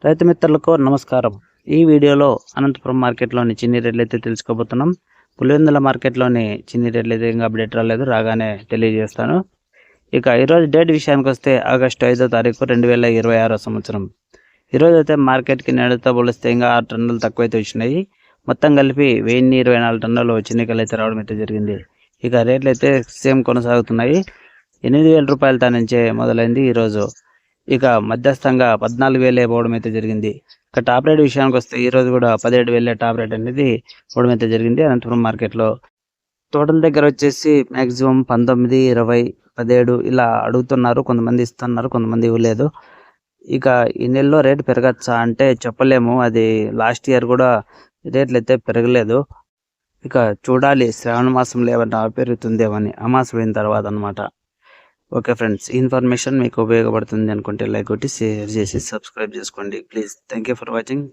రైతు మిత్రులకు నమస్కారం. ఈ వీడియోలో అనంతపురం మార్కెట్లోని చిన్ని రేట్లు అయితే తెలుసుకోబోతున్నాం. పులివెందుల మార్కెట్లోని చిన్ని రేట్లు అయితే ఇంకా అప్డేట్ రాలేదు, రాగానే తెలియజేస్తాను. ఇక ఈరోజు డేట్ విషయానికి వస్తే ఆగస్టు 5వ తారీఖు 2026 సంవత్సరం. ఈరోజు అయితే మార్కెట్కి నేడుతో పోలిస్తే ఇంకా 6 టన్నులు తక్కువైతే వచ్చినాయి. మొత్తం కలిపి 1024 టన్నులు చిన్నికలు అయితే రావడం అయితే జరిగింది. ఇక రేట్లు అయితే సేమ్ కొనసాగుతున్నాయి. 8,000 రూపాయలతో నుంచే మొదలైంది ఈరోజు. ఇక మధ్యస్థంగా 14,000 పోవడం అయితే జరిగింది. ఇక టాప్ రేట్ విషయానికి వస్తే ఈ రోజు కూడా 17,000 టాప్ రేట్ అనేది పోవడం అయితే జరిగింది అనంతపురం మార్కెట్లో. తోటల దగ్గర వచ్చేసి మ్యాక్సిమం 19, 20, 17 ఇలా అడుగుతున్నారు. కొంతమంది ఇస్తున్నారు, కొంతమంది ఇవ్వలేదు. ఇక ఈ నెలలో రేటు పెరగచ్చా అంటే చెప్పలేము. అది లాస్ట్ ఇయర్ కూడా రేట్లు అయితే పెరగలేదు. ఇక చూడాలి, శ్రావణ మాసంలో ఏమన్నా పెరుగుతుందేమని, అమాసం అయిన తర్వాత అనమాట. ఓకే ఫ్రెండ్స్, ఈ ఇన్ఫర్మేషన్ మీకు ఉపయోగపడుతుంది అనుకుంటే లైక్ కొట్టి షేర్ చేసి సబ్స్క్రైబ్ చేసుకోండి please. Thank you for watching.